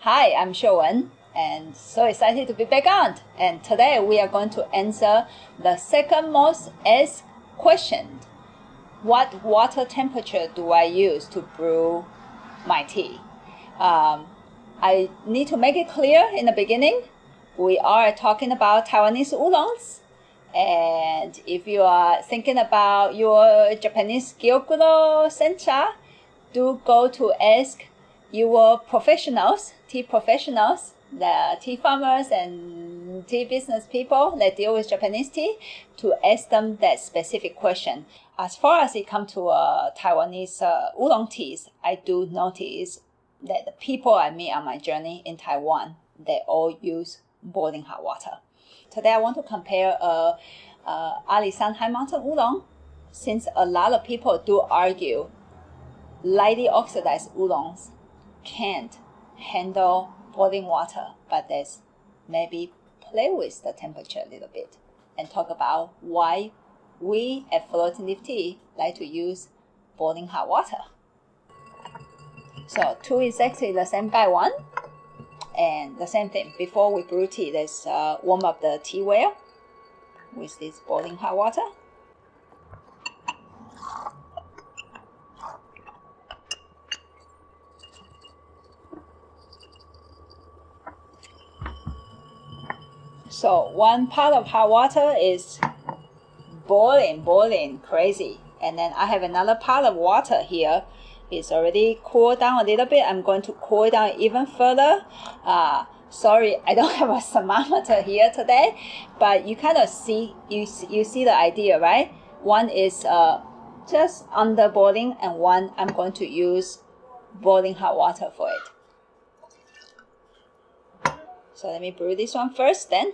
Hi, I'm Showen, and so excited to be back on. And today we are going to answer the second most asked question. What water temperature do I use to brew my tea? I need to make it clear in the beginning, we are talking about Taiwanese oolongs. And if you are thinking about your Japanese gyokuro sencha, do go to ask your professionals, tea professionals, the tea farmers and tea business people that deal with Japanese tea, to ask them that specific question. As far as it comes to Taiwanese oolong teas, I do notice that the people I meet on my journey in Taiwan, they all use boiling hot water. Today I want to compare Alishan High Mountain Oolong, since a lot of people do argue lightly oxidized oolongs can't handle boiling water, but there's maybe play with the temperature a little bit and talk about why we at Floating Leaf Tea like to use boiling hot water. So 2 is exactly the same by 1, and the same thing. Before we brew tea, let's warm up the teaware with this boiling hot water. So 1 pot of hot water is boiling crazy, and then I have another pot of water here. It's already cooled down a little bit. I'm going to cool it down even further. Sorry, I don't have a thermometer here today, but you kind of see, you see the idea, right? One is just under boiling, and one I'm going to use boiling hot water for it. So let me brew this one first then.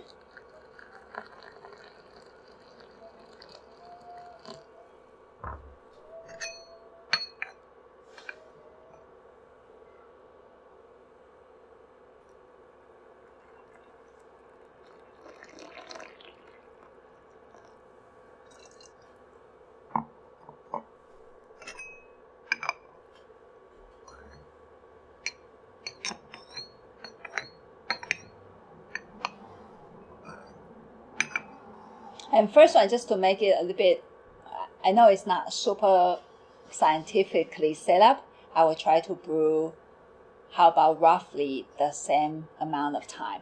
And first one, just to make it a little bit, I know it's not super scientifically set up, I will try to brew, how about roughly the same amount of time.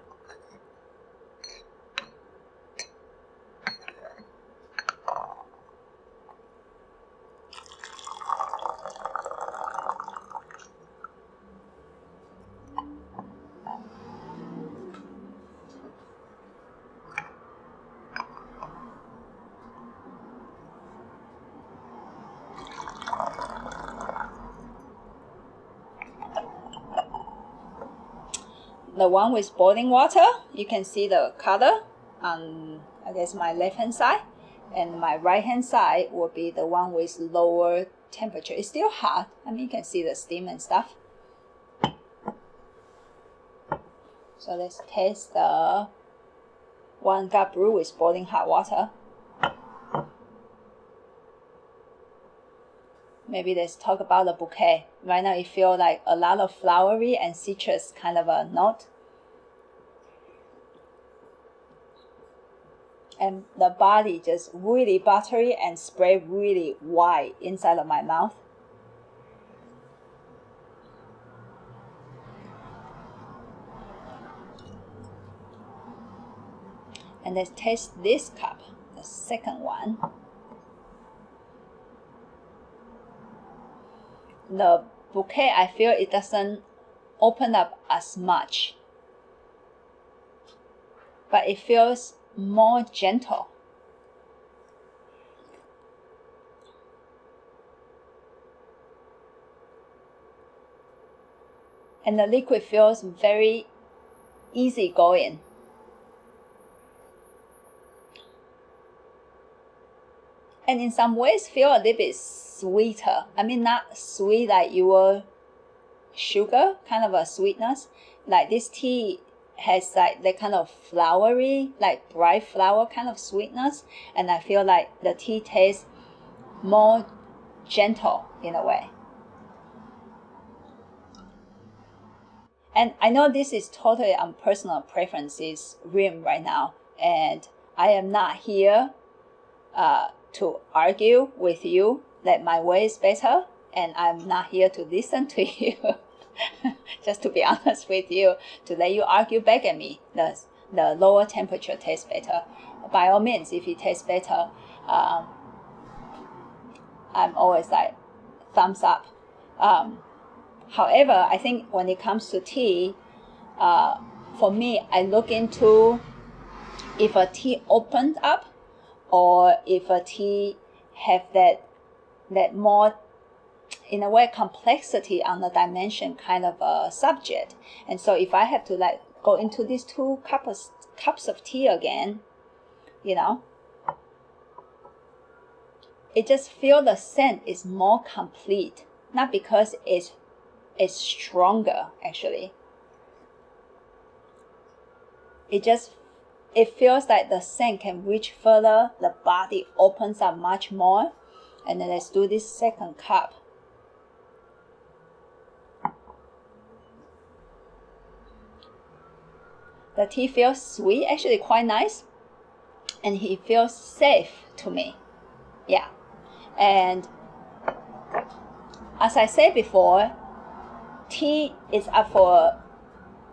The one with boiling water, you can see the color on, I guess, my left hand side, and my right hand side will be the one with lower temperature. It's still hot. I mean, you can see the steam and stuff. So let's taste the one got brewed with boiling hot water. Maybe let's talk about the bouquet. Right now it feels like a lot of flowery and citrus kind of a note. And the body just really buttery and spread really wide inside of my mouth. And let's taste this cup, the second one. The bouquet, I feel it doesn't open up as much, but it feels more gentle. And the liquid feels very easygoing. And in some ways feel a little bit sweeter. I mean, not sweet like your sugar, kind of a sweetness. Like this tea has like that kind of flowery, like bright flower kind of sweetness. And I feel like the tea tastes more gentle in a way. And I know this is totally on personal preferences realm right now, and I am not here to argue with you that my way is better, and I'm not here to listen to you. Just to be honest with you, to let you argue back at me. The lower temperature tastes better. By all means, if it tastes better, I'm always like thumbs up. However, I think when it comes to tea, for me, I look into if a tea opened up, or if a tea have that more, in a way, complexity on the dimension kind of a subject. And so if I have to like go into these 2 cups of tea again, you know, it just feel the scent is more complete, not because it's stronger actually. It feels like the scent can reach further, the body opens up much more. And then let's do this second cup. The tea feels sweet, actually quite nice, and it feels safe to me. Yeah. And as I said before, tea is up for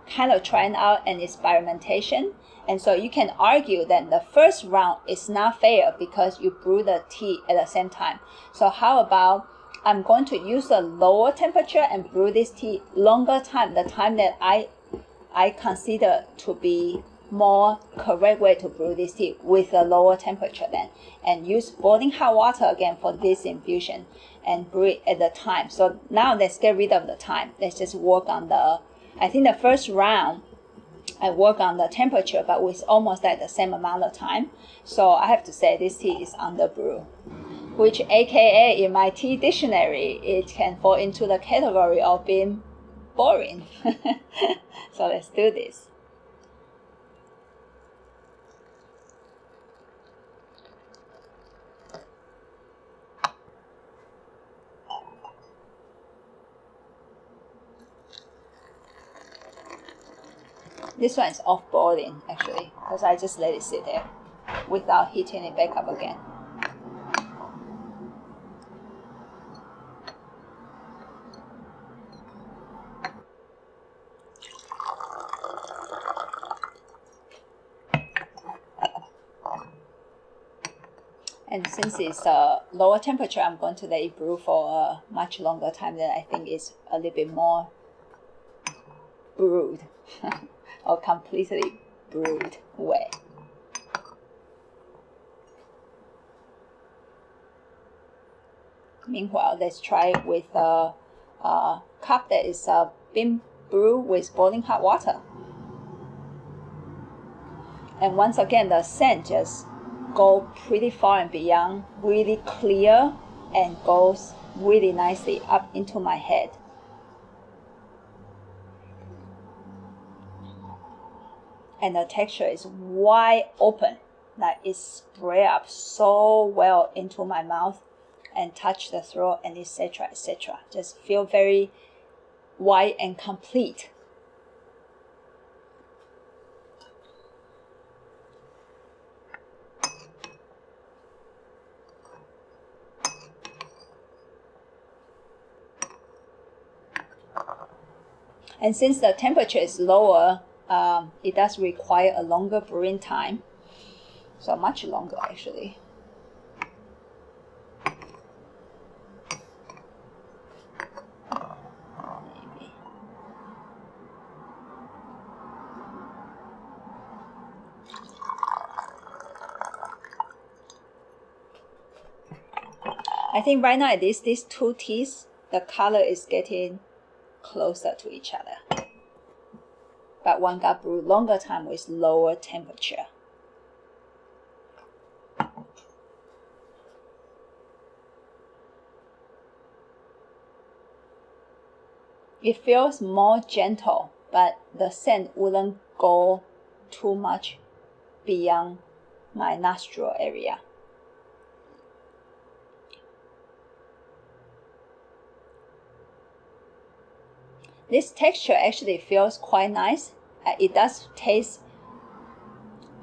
kind of trying out and experimentation. And so you can argue that the first round is not fair because you brew the tea at the same time. So how about I'm going to use a lower temperature and brew this tea longer time, the time that I consider to be more correct way to brew this tea with a lower temperature then, and use boiling hot water again for this infusion and brew it at the time. So now let's get rid of the time. Let's just work on I think the first round I work on the temperature, but with almost like the same amount of time. So I have to say this tea is under brew, which AKA in my tea dictionary, it can fall into the category of being boring. So let's do this. This one is off boiling actually, because I just let it sit there without heating it back up again. And since it's a lower temperature, I'm going to let it brew for a much longer time than I think is a little bit more brewed or completely brewed way. Meanwhile, let's try it with a cup that is being brewed with boiling hot water. And once again, the scent just go pretty far and beyond, really clear, and goes really nicely up into my head. And the texture is wide open, like it spread up so well into my mouth and touch the throat, and etc. etc. Just feel very wide and complete. And since the temperature is lower, it does require a longer brewing time. So much longer actually. Maybe. I think right now these 2 teas, the color is getting closer to each other. But one got brewed longer time with lower temperature. It feels more gentle, but the scent wouldn't go too much beyond my nostril area. this texture actually feels quite nice. It does taste,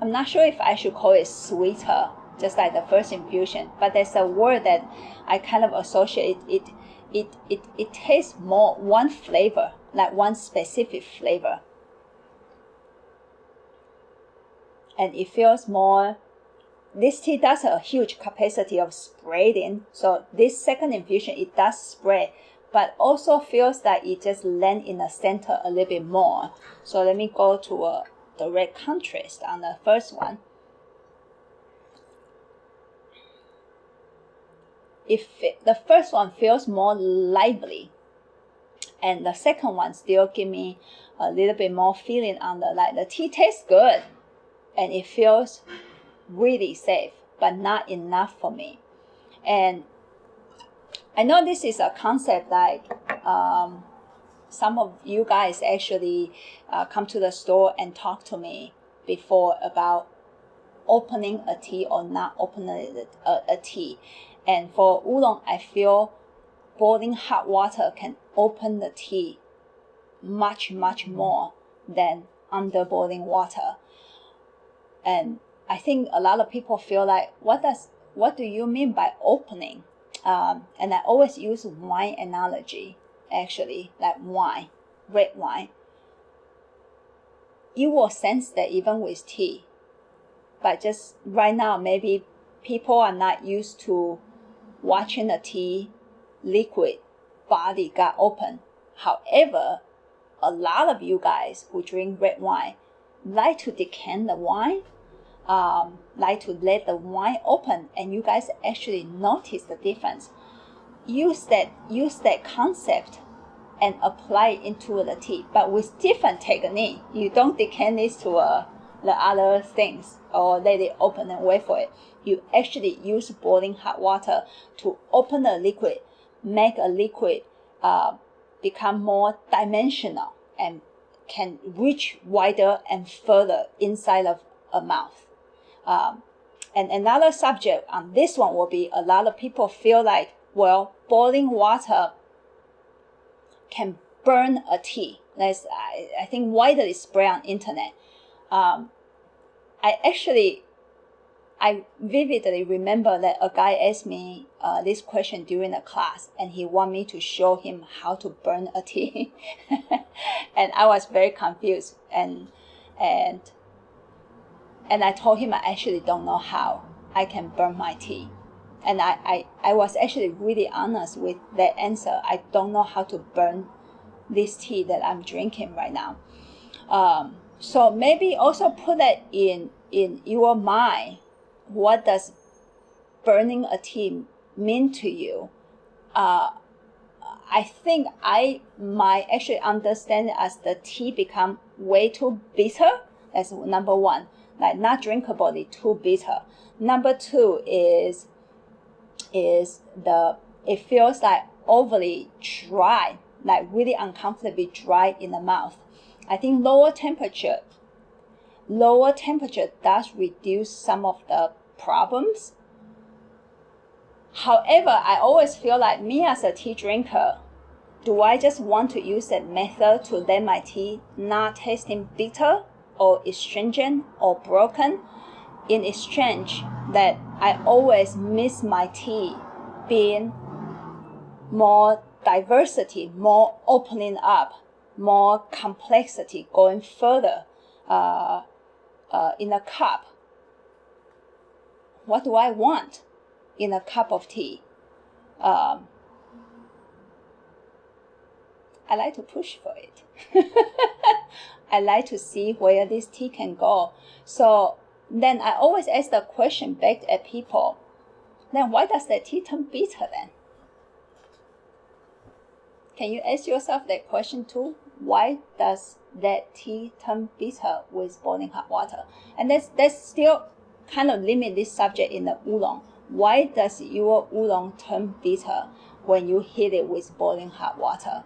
I'm not sure if I should call it sweeter, just like the first infusion, but there's a word that I kind of associate it tastes more one flavor, like one specific flavor. And it feels more, this tea does have a huge capacity of spreading. So this second infusion, it does spread, but also feels like it just lands in the center a little bit more. So let me go to the red contrast on the first one. The first one feels more lively, and the second one still give me a little bit more feeling on the tea tastes good, and it feels really safe, but not enough for me. And I know this is a concept like some of you guys actually come to the store and talk to me before about opening a tea or not opening a tea. And for oolong, I feel boiling hot water can open the tea much more than under boiling water. And I think a lot of people feel like, what do you mean by opening? And I always use wine analogy, actually, like wine, red wine. You will sense that even with tea. But just right now, maybe people are not used to watching the tea liquid body got open. However, a lot of you guys who drink red wine like to decant the wine, like to let the wine open, and you guys actually notice the difference. Use that concept and apply it into the tea, but with different technique. You don't decant this to the other things or let it open and wait for it. You actually use boiling hot water to open the liquid, make a liquid become more dimensional and can reach wider and further inside of a mouth. And another subject on this one will be, a lot of people feel like, well, boiling water can burn a tea. That's, I think, widely spread on internet. I vividly remember that a guy asked me this question during a class, and he wanted me to show him how to burn a tea. And I was very confused, and I told him I actually don't know how I can burn my tea. And I was actually really honest with that answer. I don't know how to burn this tea that I'm drinking right now. So maybe also put that in your mind. What does burning a tea mean to you? I think I might actually understand it as the tea become way too bitter. That's number one, like not drinkably too bitter. Number two is it feels like overly dry, like really uncomfortably dry in the mouth. I think lower temperature does reduce some of the problems. However, I always feel like, me as a tea drinker, do I just want to use that method to let my tea not tasting bitter or astringent or broken, in exchange that I always miss my tea being more diversity, more opening up, more complexity, going further in a cup? What do I want in a cup of tea? I like to push for it. I like to see where this tea can go. So then I always ask the question back at people, then why does that tea turn bitter then? Can you ask yourself that question too? Why does that tea turn bitter with boiling hot water? And that's still kind of limit this subject in the oolong. Why does your oolong turn bitter when you heat it with boiling hot water?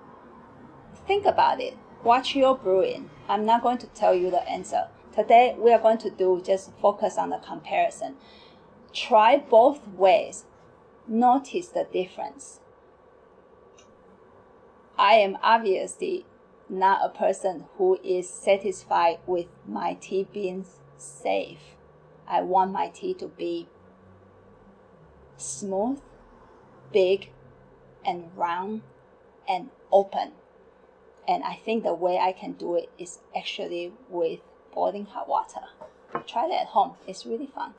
Think about it. Watch your brewing. I'm not going to tell you the answer. Today, we are going to just focus on the comparison. Try both ways. Notice the difference. I am obviously not a person who is satisfied with my tea being safe. I want my tea to be smooth, big, and round, and open. And I think the way I can do it is actually with boiling hot water. Try that at home. It's really fun.